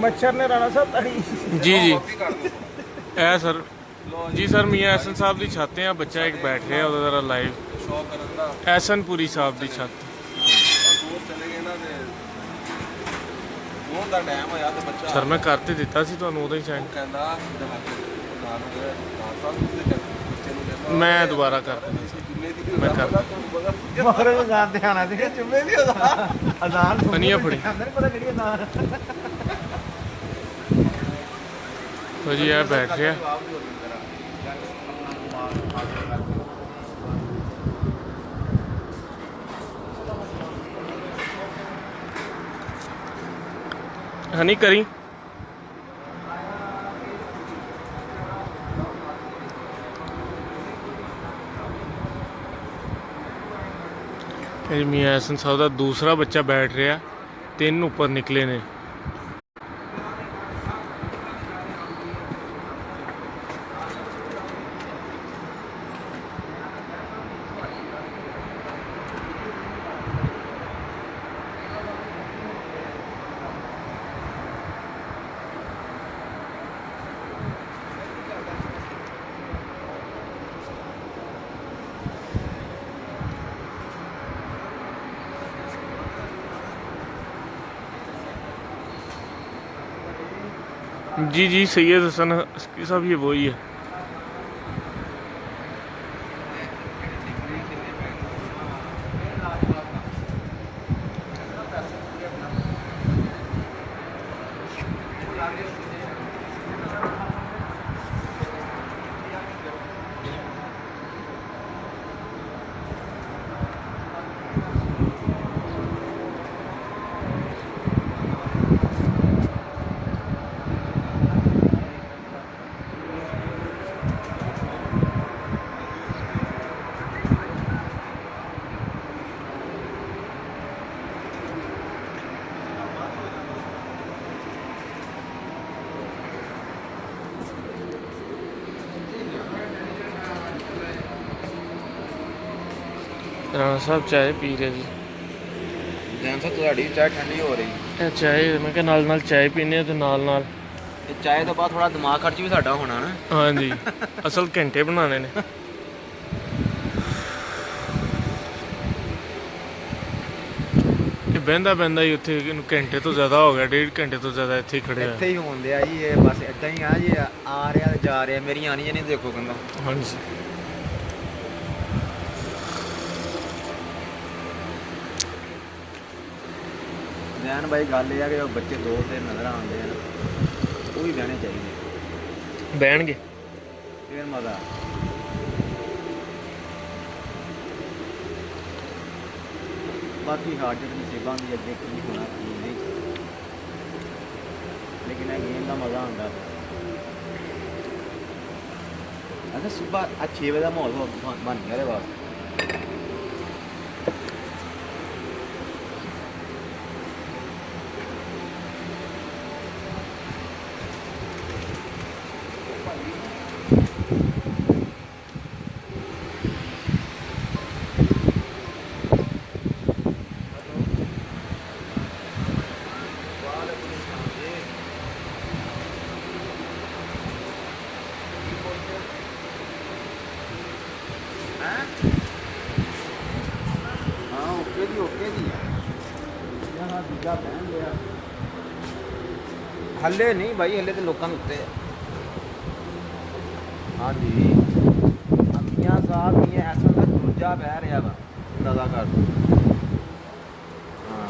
मच्छर ने राणा साहब तड़ी जी जी है सर जी सर मियाँ एहसन साहब की छत है बच्चा एक बैठ रहा है जरा लाइव एहसनपुरी साहब की छत सर मैं करते दिता सी तुहानू उदों ही सेंड मैं दोबारा कर मैं कर मगर अजान ते आना सी जुम्मे दी अजान अनिया फड़ी नहीं पता केड़ी अजान तो जी यह बैठ गया हनी करी मियाँ एहसन साहब का दूसरा बच्चा बैठ रहा 3 ऊपर निकले ने जी जी सैयद हसन साहब ये वही है राणा साहब चाय पी रहे जी ਜੈਨ ਸਾਹਿਬ ਤੁਹਾਡੀ ਚਾਹ ਠੰਡੀ ਹੋ ਰਹੀ चाय मैं क्या नाल चाय पीने तो नाल ਇਹ ਚਾਹ ਤੋਂ ਬਾਅਦ ਥੋੜਾ ਦਿਮਾਗ ਖਰਚ ਵੀ ਸਾਡਾ ਹੋਣਾ ਨਾ हाँ जी असल घंटे बनाने ने बहदा बहदा ही उत्थे घंटे तो ज़्यादा हो गया 1.5 घंटे तो ज़्यादा इत्थे ही खड़े ਇੱਥੇ ਹੀ ਹੁੰਦੇ ਆ ਜੀ ਇਹ ਬਸ ਏਦਾਂ ਹੀ ਆ ਜੀ ਆ ਰਿਹਾ ਤੇ ਜਾ ਰਿਹਾ ਮੇਰੀ ਆਣੀ ਜਣੀ ਦੇਖੋ ਕਹਿੰਦਾ हाँ जी ਜੈਨ ਬਾਈ ਗੱਲ ਇਹ ਆ ਕਿ ਬੱਚੇ 2-3 ਨਜ਼ਰ ਆਉਂਦੇ ਆ ਉਹ ਵੀ ਬਹਿਣੇ ਚਾਹੀਦੇ बहणगे ਫੇਰ ਮਜ਼ਾ ਬਾਕੀ ਹਾਜ਼ਰ ਨਸੀਬਾਂ ਦੀ ਅੱਗੇ ਕੀ ਹੋਣਾ ਕੀ ਨਹੀਂ ਲੇਕਿਨ ਇਹ ਗੇਮ ਦਾ ਮਜ਼ਾ ਆਉਂਦਾ ਅੱਛਾ ਸੁਬਾ 6 ਵਜੇ ਦਾ ਮਾਹੌਲ ਬਣ ਗਿਆ ਰੇ ਬਾਸ ਹੱਲੇ ਨਹੀਂ ਬਾਈ ਹੱਲੇ ਤੇ ਲੋਕਾਂ ਦੇ ਉੱਤੇ ਹਾਂਜੀ ਅੰਮੀਆਂ ਸਾਹਿਬ ਇਹ ਐਸਾ ਦਾ ਦੂਜਾ ਬਹਿ ਰਿਹਾ ਵਾ ਨਜ਼ਾ ਕਰ ਹਾਂ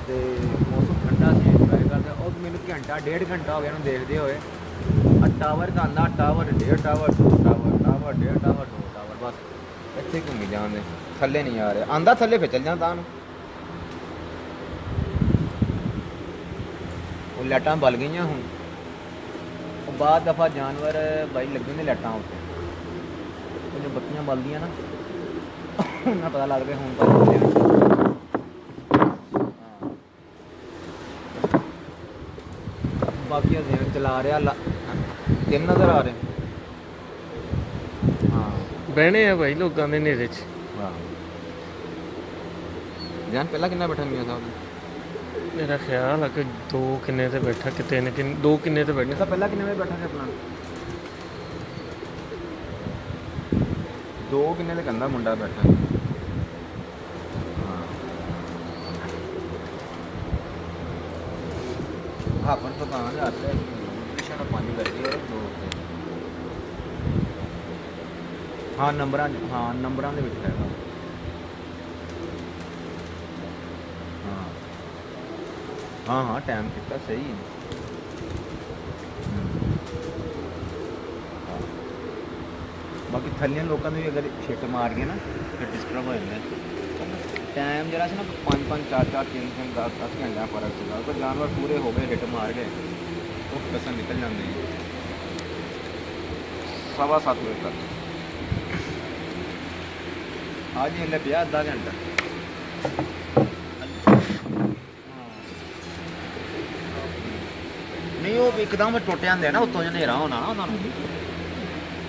ਤੇ ਮੌਸਮ ਠੰਡਾ ਸੀ ਟਰਾਈ ਕਰਦੇ ਉਹ ਮੈਨੂੰ ਘੰਟਾ 1.5 ਘੰਟਾ ਹੋ ਗਿਆ ਇਹਨੂੰ ਦੇਖਦੇ ਹੋਏ ਆ ਟਾਵਰ ਦਾ ਆਉਂਦਾ tower 1.5 tower 2 tower tower 1.5 tower 2 tower ਬਸ ਇੱਥੇ ਘੁੰਮੀ ਜਾਂਦੇ ਥੱਲੇ ਨਹੀਂ ਆ ਰਿਹਾ ਆਂਦਾ ਥੱਲੇ ਫਿਰ ਚੱਲ ਜਾਂਦਾ ਤਾਂ ਉਹ ਲਾਈਟਾਂ ਬਲ ਗਈਆਂ ਹੁਣ ਉਹ ਬਾਅਦ ਦਫਾ ਜਾਨਵਰ ਬਾਈ ਲੱਗੇ ਨੇ ਲਾਈਟਾਂ ਉੱਤੇ ਉਹ ਜੋ ਬੱਤੀਆਂ ਬਲਦੀਆਂ ਨਾ ਉਹਨਾਂ ਪਤਾ ਲੱਗਦਾ ਹੁਣ ਤਾਂ ਬਾਕੀ ਅਸੀਂ ਚਲਾ ਰਿਹਾ ਦਿਨ ਨਜ਼ਰ ਆ ਰਹੇ ਹਾਂ बहने हैं भाई लोगों के नेरे च ਵਾਹ ਜਾਨ ਪਹਿਲਾਂ ਕਿੰਨਾ ਬੈਠਾ ਮੀਆਂ ਸਾਹਿਬ ਮੇਰਾ ਖਿਆਲ ਹੈ ਕਿ 2 ਕਿੰਨੇ ਤੇ ਬੈਠਾ ਕਿ 3 ਕਿੰਨੇ 2 ਕਿੰਨੇ ਤੇ ਇਹ ਬੈਠਾ ਤਾਂ ਪਹਿਲਾਂ ਕਿੰਨੇ ਵਜੇ ਬੈਠਾ ਸੀ ਆਪਣਾ 2 ਕਿੰਨੇ ਤੇ ਕਹਿੰਦਾ ਮੁੰਡਾ ਬੈਠਾ ਹਾਂ ਆਪਾਂ ਨੂੰ ਪਤਾ ਨਾ ਜਾਂਦਾ ਨਿਸ਼ਾਨਾ 5 ਲੱਗੇ ਔਰ 2 ਹਾਂ ਨੰਬਰਾਂ ਦੇ ਵਿੱਚ ਹੈਗਾ ਹਾਂ ਟਾਈਮ ਕੀਤਾ ਸਹੀ ਹੈ ਬਾਕੀ ਥੱਲੇ ਲੋਕਾਂ ਨੂੰ ਵੀ ਅਗਰ ਛਿੱਟ ਮਾਰ ਗਏ ਨਾ ਫਿਰ ਡਿਸਟਰਬ ਹੋ ਜਾਂਦਾ ਟਾਈਮ ਜਿਹੜਾ ਸੀ ਨਾ 5 4 3 10 ਘੰਟਿਆਂ ਫਰਕ ਸੀਗਾ ਕੋਈ ਜਾਨਵਰ ਪੂਰੇ ਹੋ ਗਏ ਹਿੱਟ ਮਾਰ ਗਏ ਉਹ ਕਸਾਂ ਨਿਕਲ ਜਾਂਦੇ 7:15 ਵਜੇ ਤੱਕ आज ही पिया आधा घंटा नहीं वो एकदम टुट जाते हैं ना उत्तों हनेरा होना ना उन्होंने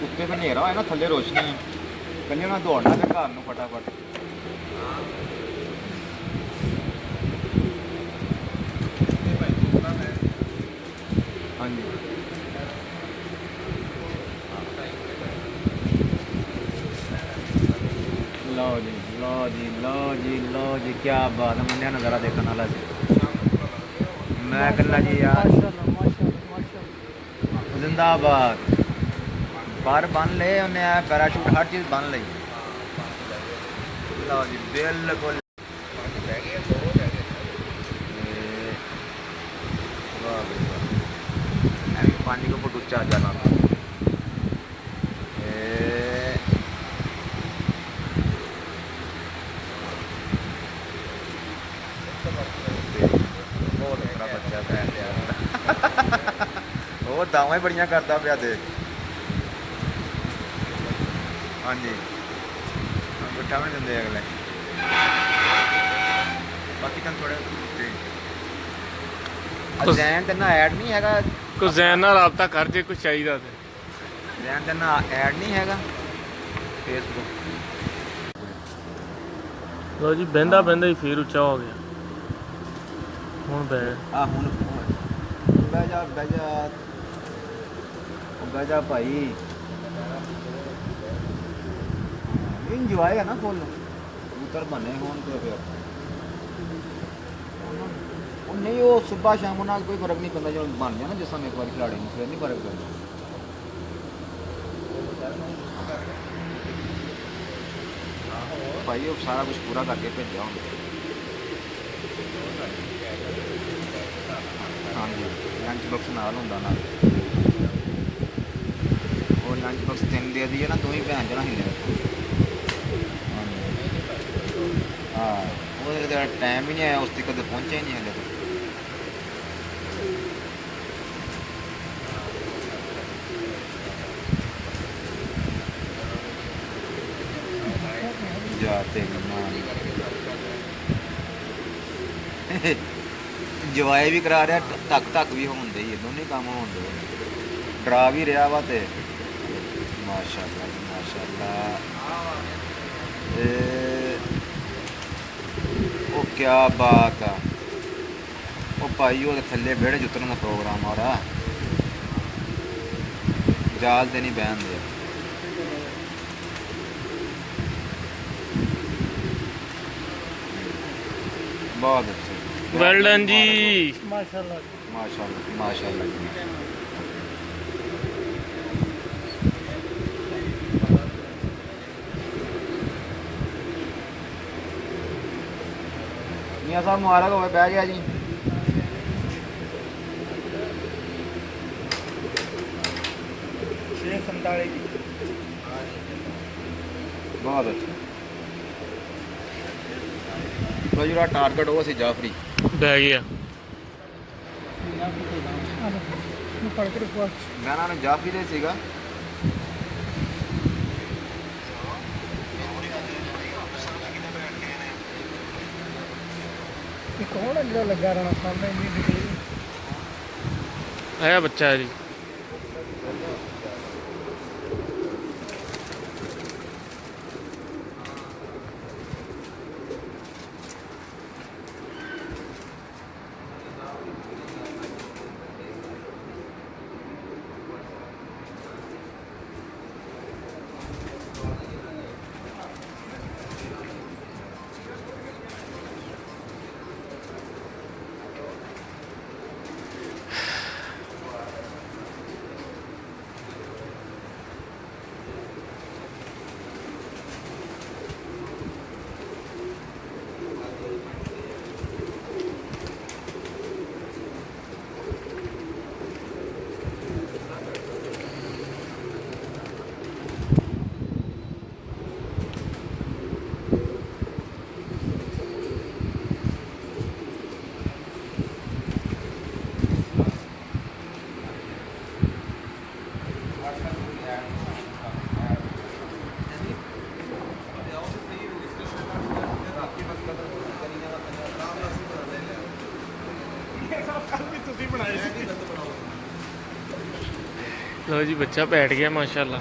उत्ते फिर हनेरा होया ना थले रोशनी है कन्नै उन्हें दौड़ना फिर घर नूं फटाफट हाँ जी लो जी क्या बात है मुंडिया नज़ारा देखने वाला मैं कहना जी यार जिंदाबाद पर बन ले उन्हें पैराशूट हर चीज़ बन ली लो जी बिल्कुल पानी को ऊपर उच्चा जाना दावा ही बड़ियां करता पिया देख हाँ जी गुट्ठा भी नहीं देंगे अगले बाकी तुम थोड़े जैन तेना ऐड नहीं हैगा ਕੋਈ ਜ਼ੈਨ ਨਾਲ ਰਾਬਤਾ ਕਰ ਜੇ ਕੁਝ ਚਾਹੀਦਾ ਤੇ जैन तेना ऐड नहीं हैगा फेसबुक ਲੋ ਜੀ ਬਹਿੰਦਾ ਬਹਿੰਦਾ ਹੀ ਫੇਰ ਉੱਚਾ ਹੋ ਗਿਆ ਹੁਣ ਬਹਿ आ हुन बह जा जा भाई इंजॉय है ना फुल कबूतर बने होन तो फिर नहीं वो सुबह शाम होना कोई फर्क नहीं पैंदा जो बन जाए ना जिस समय एक बार खिलाड़ी में फिर नहीं फर्क पैंदा भाई वो सारा कुछ पूरा करके भेजा हूँ हाँ जी लंच बॉक्स नाल होंदा ना वो लंच बॉक्स 3 दे दी है ना 2 ही भैन जना हिले हाँ वो टाइम ही नहीं आया उस तक कदे पहुंचे ही नहीं हले जाते जवाए भी करा रहा टक भी होंदे ही दोनों काम होंदे डरा भी रहा वा ते माशाअल्लाह जी माशाअल्लाह ओ क्या बात है ओ भाई वो थल्ले बेड़े जुतरन का प्रोग्राम आ रहा जाल ते नहीं बहन दे बहुत अच्छे ਵੈਲ ਡਨ ਜੀ माशाल्लाह माशाल्लाह जी मियां साहब मुबारक हो बह गया जी बहुत अच्छा तो जो टारगेट वो सी जाफरी ਬਹਿ ਗਿਆ गाना ने जाफरी दे सीगा कौन है लगा रहा सामने ਆਇਆ ਬੱਚਾ ਹੈ ਜੀ ਲਓ ਜੀ ਬੱਚਾ ਬੈਠ ਗਿਆ ਮਾਸ਼ਾਅੱਲਾ।